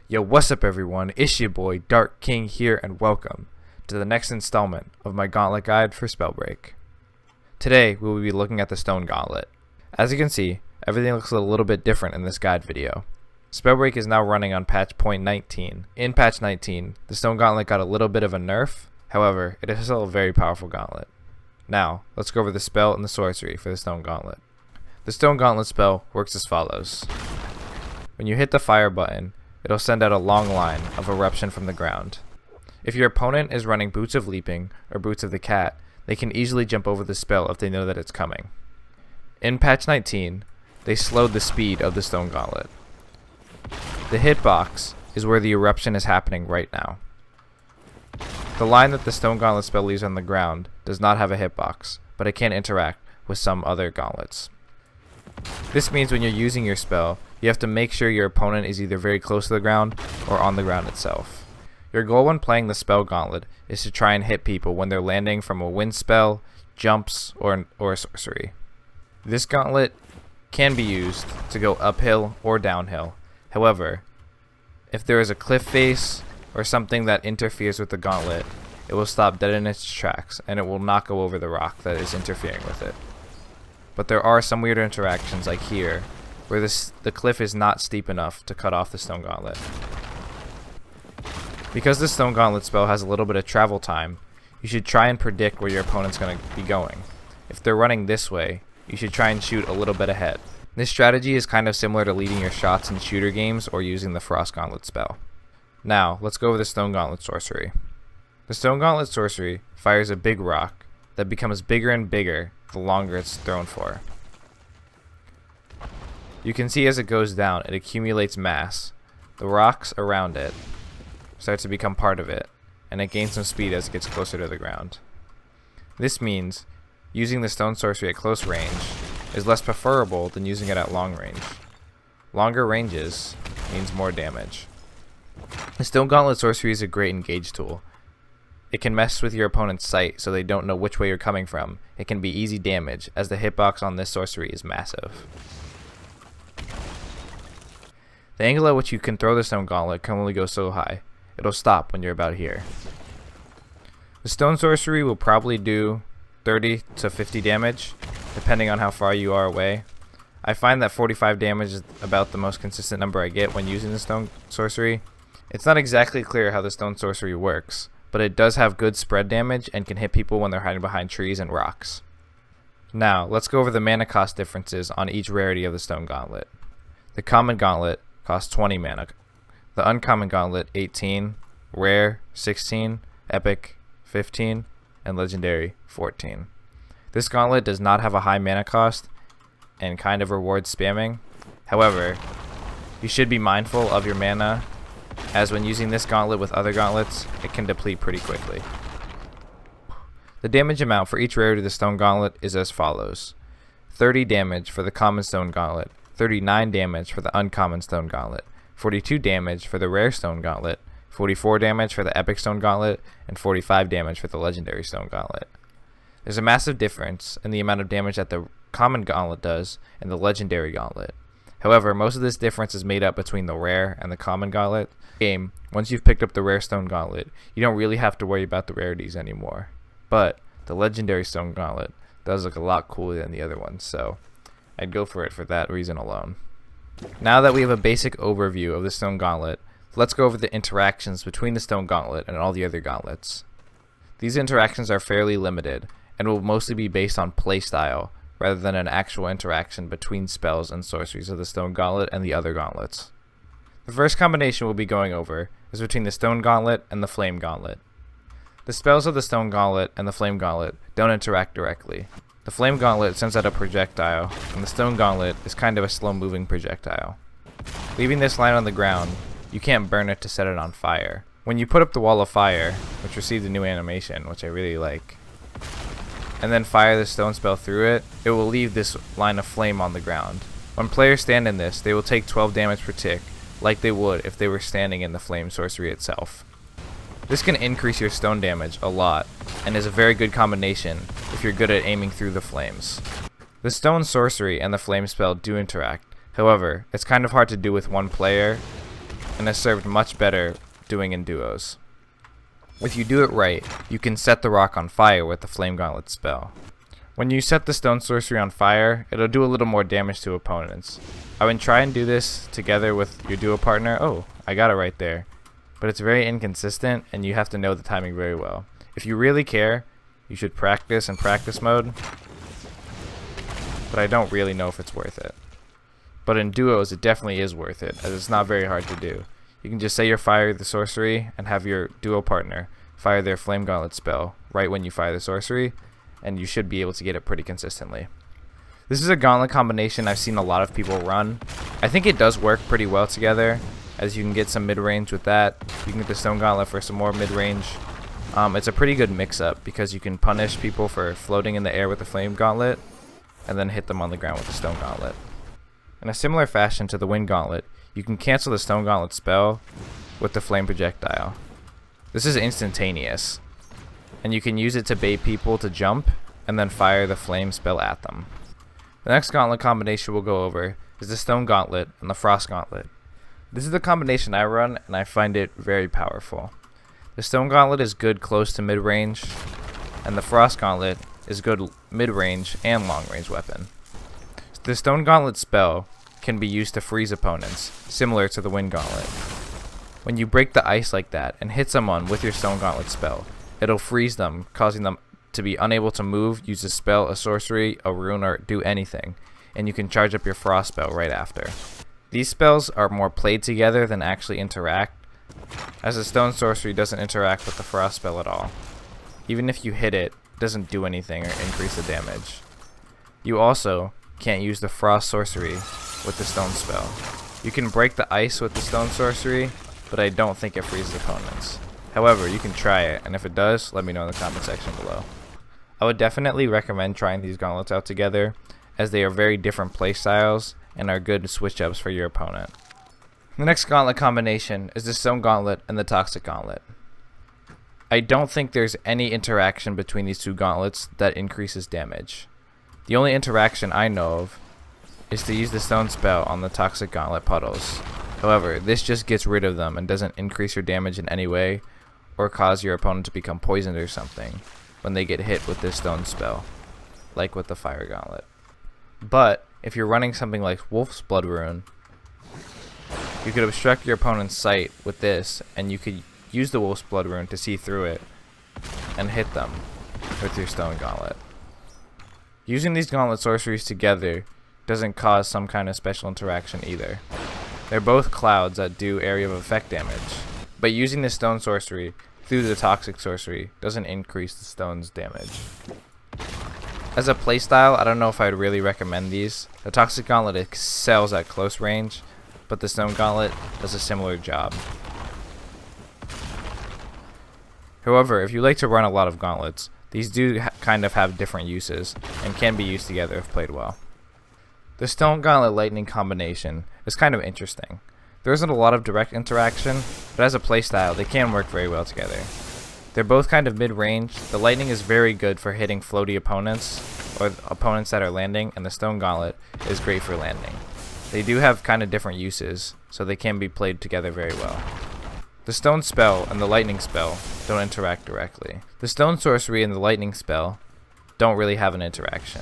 Yo, what's up everyone, it's your boy Dark King here and welcome to the next installment of my Gauntlet guide for Spellbreak. Today we will be looking at the Stone Gauntlet. As you can see, everything looks a little bit different in this guide video. Spellbreak is now running on patch point 19. In patch 19, the Stone Gauntlet got a little bit of a nerf, however, it is still a very powerful gauntlet. Now, let's go over the spell and the sorcery for the Stone Gauntlet. The Stone Gauntlet spell works as follows. When you hit the fire button, it'll send out a long line of eruption from the ground. If your opponent is running Boots of Leaping or Boots of the Cat, they can easily jump over the spell if they know that it's coming. In patch 19, they slowed the speed of the Stone Gauntlet. The hitbox is where the eruption is happening right now. The line that the Stone Gauntlet spell leaves on the ground does not have a hitbox, but it can interact with some other gauntlets. This means when you're using your spell, you have to make sure your opponent is either very close to the ground or on the ground itself. Your goal when playing the Spell Gauntlet is to try and hit people when they're landing from a wind spell, jumps, or a sorcery. This gauntlet can be used to go uphill or downhill. However, if there is a cliff face or something that interferes with the gauntlet, it will stop dead in its tracks and it will not go over the rock that is interfering with it. But there are some weird interactions like here, where the cliff is not steep enough to cut off the Stone Gauntlet. Because the Stone Gauntlet spell has a little bit of travel time, you should try and predict where your opponent's going to be going. If they're running this way, you should try and shoot a little bit ahead. This strategy is kind of similar to leading your shots in shooter games or using the Frost Gauntlet spell. Now, let's go over the Stone Gauntlet sorcery. The Stone Gauntlet sorcery fires a big rock that becomes bigger and bigger the longer it's thrown for. You can see as it goes down, it accumulates mass. The rocks around it start to become part of it, and it gains some speed as it gets closer to the ground. This means using the stone sorcery at close range is less preferable than using it at long range. Longer ranges means more damage. The Stone Gauntlet sorcery is a great engage tool. It can mess with your opponent's sight so they don't know which way you're coming from. It can be easy damage as the hitbox on this sorcery is massive. The angle at which you can throw the Stone Gauntlet can only go so high. It'll stop when you're about here. The Stone Sorcery will probably do 30 to 50 damage, depending on how far you are away. I find that 45 damage is about the most consistent number I get when using the Stone Sorcery. It's not exactly clear how the Stone Sorcery works, but it does have good spread damage and can hit people when they're hiding behind trees and rocks. Now, let's go over the mana cost differences on each rarity of the Stone Gauntlet. The Common Gauntlet costs 20 mana. The Uncommon Gauntlet 18, Rare 16, Epic 15, and Legendary 14. This gauntlet does not have a high mana cost and kind of rewards spamming. However, you should be mindful of your mana, as when using this gauntlet with other gauntlets, it can deplete pretty quickly. The damage amount for each rarity of the Stone Gauntlet is as follows: 30 damage for the Common Stone Gauntlet, 39 damage for the Uncommon Stone Gauntlet, 42 damage for the Rare Stone Gauntlet, 44 damage for the Epic Stone Gauntlet, and 45 damage for the Legendary Stone Gauntlet. There's a massive difference in the amount of damage that the Common Gauntlet does and the Legendary Gauntlet. However, most of this difference is made up between the Rare and the Common Gauntlet. Once you've picked up the Rare Stone Gauntlet, you don't really have to worry about the rarities anymore. But the Legendary Stone Gauntlet does look a lot cooler than the other ones, so I'd go for it for that reason alone. Now that we have a basic overview of the Stone Gauntlet, let's go over the interactions between the Stone Gauntlet and all the other gauntlets. These interactions are fairly limited and will mostly be based on playstyle rather than an actual interaction between spells and sorceries of the Stone Gauntlet and the other gauntlets. The first combination we'll be going over is between the Stone Gauntlet and the Flame Gauntlet. The spells of the Stone Gauntlet and the Flame Gauntlet don't interact directly. The Flame Gauntlet sends out a projectile, and the Stone Gauntlet is kind of a slow-moving projectile. Leaving this line on the ground, you can't burn it to set it on fire. When you put up the Wall of Fire, which received a new animation, which I really like, and then fire the stone spell through it, it will leave this line of flame on the ground. When players stand in this, they will take 12 damage per tick, like they would if they were standing in the Flame Sorcery itself. This can increase your stone damage a lot, and is a very good combination if you're good at aiming through the flames. The Stone Sorcery and the Flame spell do interact, however, it's kind of hard to do with one player, and is served much better doing in duos. If you do it right, you can set the rock on fire with the Flame Gauntlet spell. When you set the Stone Sorcery on fire, it'll do a little more damage to opponents. I would try and do this together with your duo partner. Oh, I got it right there. But it's very inconsistent, and you have to know the timing very well. If you really care, you should practice in practice mode, but I don't really know if it's worth it. But in duos, it definitely is worth it, as it's not very hard to do. You can just say you're firing the sorcery and have your duo partner fire their Flame Gauntlet spell right when you fire the sorcery, and you should be able to get it pretty consistently. This is a gauntlet combination I've seen a lot of people run. I think it does work pretty well together, as you can get some mid-range with that. You can get the Stone Gauntlet for some more mid-range. It's a pretty good mix-up because you can punish people for floating in the air with the Flame Gauntlet and then hit them on the ground with the Stone Gauntlet. In a similar fashion to the Wind Gauntlet, you can cancel the Stone Gauntlet spell with the Flame Projectile. This is instantaneous, and you can use it to bait people to jump and then fire the Flame spell at them. The next Gauntlet combination we'll go over is the Stone Gauntlet and the Frost Gauntlet. This is the combination I run, and I find it very powerful. The Stone Gauntlet is good close to mid-range, and the Frost Gauntlet is good mid-range and long-range weapon. The Stone Gauntlet spell can be used to freeze opponents, similar to the Wind Gauntlet. When you break the ice like that and hit someone with your Stone Gauntlet spell, it'll freeze them, causing them to be unable to move, use a spell, a sorcery, a rune, or do anything, and you can charge up your Frost spell right after. These spells are more played together than actually interact, as the Stone Sorcery doesn't interact with the Frost spell at all. Even if you hit it, it doesn't do anything or increase the damage. You also can't use the Frost Sorcery with the Stone spell. You can break the ice with the Stone Sorcery, but I don't think it freezes opponents. However, you can try it, and if it does, let me know in the comment section below. I would definitely recommend trying these gauntlets out together, as they are very different playstyles and are good switch ups for your opponent. The next gauntlet combination is the Stone Gauntlet and the Toxic Gauntlet. I don't think there's any interaction between these two gauntlets that increases damage. The only interaction I know of is to use the Stone spell on the Toxic Gauntlet puddles. However, this just gets rid of them and doesn't increase your damage in any way or cause your opponent to become poisoned or something when they get hit with this Stone spell, like with the Fire Gauntlet. But if you're running something like Wolf's Blood Rune, you could obstruct your opponent's sight with this, and you could use the Wolf's Blood Rune to see through it and hit them with your Stone Gauntlet. Using these gauntlet sorceries together doesn't cause some kind of special interaction either. They're both clouds that do area of effect damage, but using the Stone Sorcery through the Toxic Sorcery doesn't increase the stone's damage. As a playstyle, I don't know if I'd really recommend these. The Toxic Gauntlet excels at close range, but the Stone Gauntlet does a similar job. However, if you like to run a lot of gauntlets, these do kind of have different uses and can be used together if played well. The Stone Gauntlet Lightning combination is kind of interesting. There isn't a lot of direct interaction, but as a playstyle, they can work very well together. They're both kind of mid-range. The Lightning is very good for hitting floaty opponents or opponents that are landing, and the Stone Gauntlet is great for landing. They do have kind of different uses, so they can be played together very well. The Stone spell and the Lightning spell don't interact directly. The Stone Sorcery and the Lightning spell don't really have an interaction.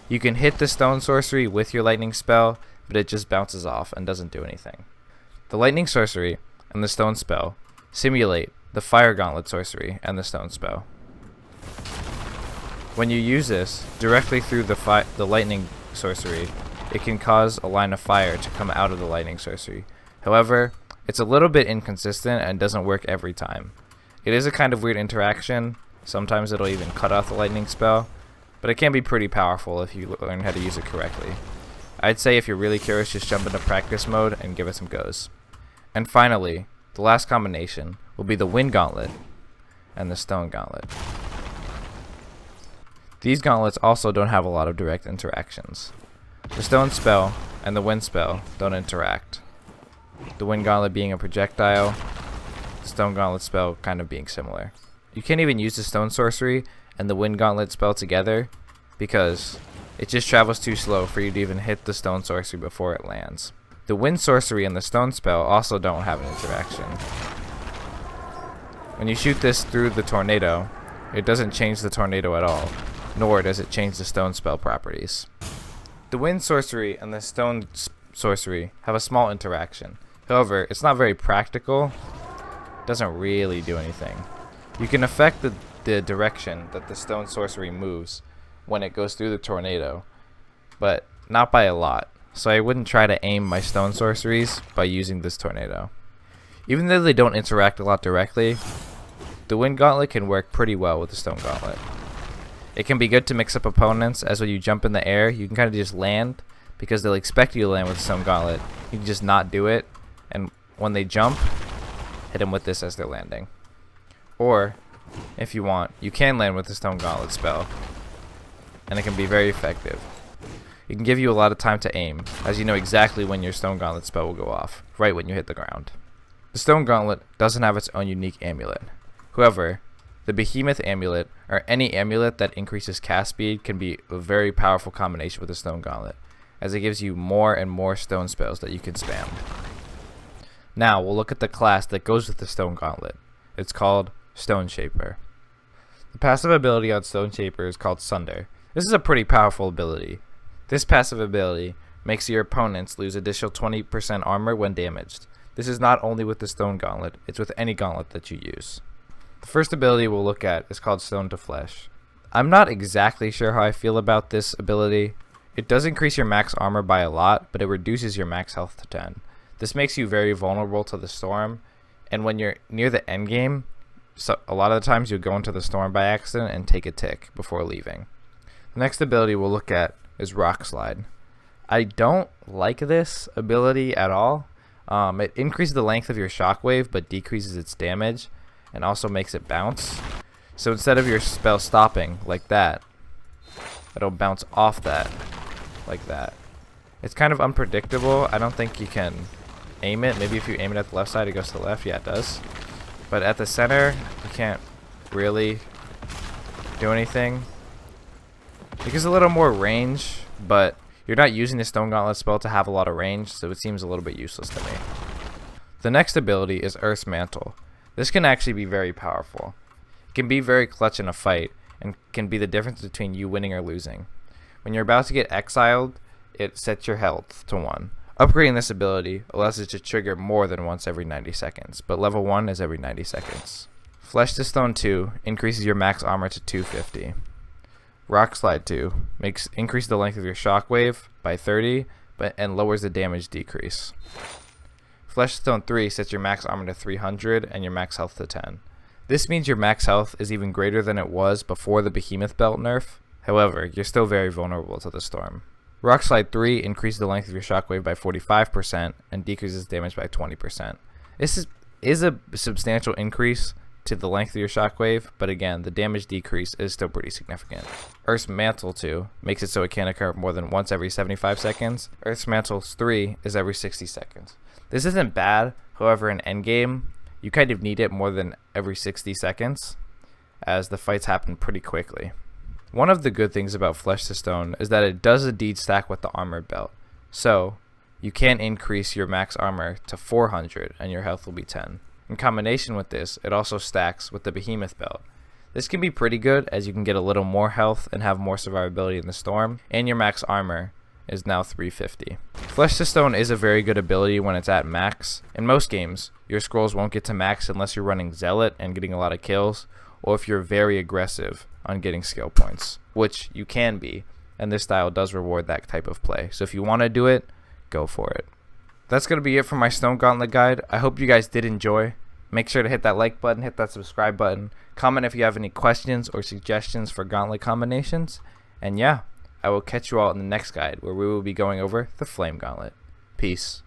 You can hit the Stone Sorcery with your Lightning spell, but it just bounces off and doesn't do anything. The Lightning Sorcery and the Stone spell simulate the Fire Gauntlet Sorcery and the Stone spell. When you use this directly through the Lightning Sorcery, it can cause a line of fire to come out of the Lightning Sorcery. However, it's a little bit inconsistent and doesn't work every time. It is a kind of weird interaction. Sometimes it'll even cut off the Lightning spell, but it can be pretty powerful if you learn how to use it correctly. I'd say if you're really curious, just jump into practice mode and give it some goes. And finally, the last combination will be the Wind Gauntlet and the Stone Gauntlet. These gauntlets also don't have a lot of direct interactions. The Stone spell and the Wind spell don't interact. The Wind Gauntlet being a projectile, the Stone Gauntlet spell kind of being similar. You can't even use the Stone Sorcery and the Wind Gauntlet spell together because it just travels too slow for you to even hit the Stone Sorcery before it lands. The Wind Sorcery and the Stone Spell also don't have an interaction. When you shoot this through the tornado, it doesn't change the tornado at all, nor does it change the Stone Spell properties. The Wind Sorcery and the Stone Sorcery have a small interaction. However, it's not very practical. It doesn't really do anything. You can affect the direction that the Stone Sorcery moves when it goes through the tornado, but not by a lot. So I wouldn't try to aim my Stone Sorceries by using this tornado. Even though they don't interact a lot directly, the Wind Gauntlet can work pretty well with the Stone Gauntlet. It can be good to mix up opponents, as when you jump in the air, you can kind of just land, because they'll expect you to land with the Stone Gauntlet. You can just not do it, and when they jump, hit them with this as they're landing. Or, if you want, you can land with the Stone Gauntlet spell, and it can be very effective. It can give you a lot of time to aim, as you know exactly when your Stone Gauntlet spell will go off, right when you hit the ground. The Stone Gauntlet doesn't have its own unique amulet. However, the Behemoth Amulet, or any amulet that increases cast speed, can be a very powerful combination with the Stone Gauntlet, as it gives you more and more stone spells that you can spam. Now, we'll look at the class that goes with the Stone Gauntlet. It's called Stone Shaper. The passive ability on Stone Shaper is called Sunder. This is a pretty powerful ability. This passive ability makes your opponents lose additional 20% armor when damaged. This is not only with the Stone Gauntlet, it's with any gauntlet that you use. The first ability we'll look at is called Stone to Flesh. I'm not exactly sure how I feel about this ability. It does increase your max armor by a lot, but it reduces your max health to 10. This makes you very vulnerable to the storm, and when you're near the end game, a lot of the times you'll go into the storm by accident and take a tick before leaving. The next ability we'll look at is Rockslide. I don't like this ability at all. It increases the length of your shockwave but decreases its damage, and also makes it bounce. So instead of your spell stopping like that, it'll bounce off that like that. It's kind of unpredictable. I don't think you can aim it. Maybe if you aim it at the left side, it goes to the left. Yeah, it does. But at the center, you can't really do anything. It gives a little more range, but you're not using the Stone Gauntlet spell to have a lot of range, so it seems a little bit useless to me. The next ability is Earth's Mantle. This can actually be very powerful. It can be very clutch in a fight, and can be the difference between you winning or losing. When you're about to get exiled, it sets your health to 1. Upgrading this ability allows it to trigger more than once every 90 seconds, but level 1 is every 90 seconds. Flesh to Stone 2 increases your max armor to 250. Rockslide 2 increases the length of your shockwave by 30, and lowers the damage decrease. Flesh to Stone 3 sets your max armor to 300 and your max health to 10. This means your max health is even greater than it was before the Behemoth Belt nerf. However, you're still very vulnerable to the storm. Rockslide 3 increases the length of your shockwave by 45% and decreases damage by 20%. This is a substantial increase to the length of your shockwave, but again, the damage decrease is still pretty significant. Earth's Mantle 2 makes it so it can't occur more than once every 75 seconds. Earth's Mantle 3 is every 60 seconds. This isn't bad, however in endgame, you kind of need it more than every 60 seconds, as the fights happen pretty quickly. One of the good things about Flesh to Stone is that it does indeed stack with the Armored Belt, so you can increase your max armor to 400 and your health will be 10. In combination with this, it also stacks with the Behemoth Belt. This can be pretty good, as you can get a little more health and have more survivability in the storm, and your max armor is now 350. Flesh to Stone is a very good ability when it's at max. In most games, your scrolls won't get to max unless you're running Zealot and getting a lot of kills, or if you're very aggressive on getting skill points, which you can be, and this style does reward that type of play. So if you want to do it, go for it. That's going to be it for my Stone Gauntlet guide. I hope you guys did enjoy. Make sure to hit that like button, hit that subscribe button, comment if you have any questions or suggestions for Gauntlet combinations, and yeah, I will catch you all in the next guide where we will be going over the Flame Gauntlet. Peace.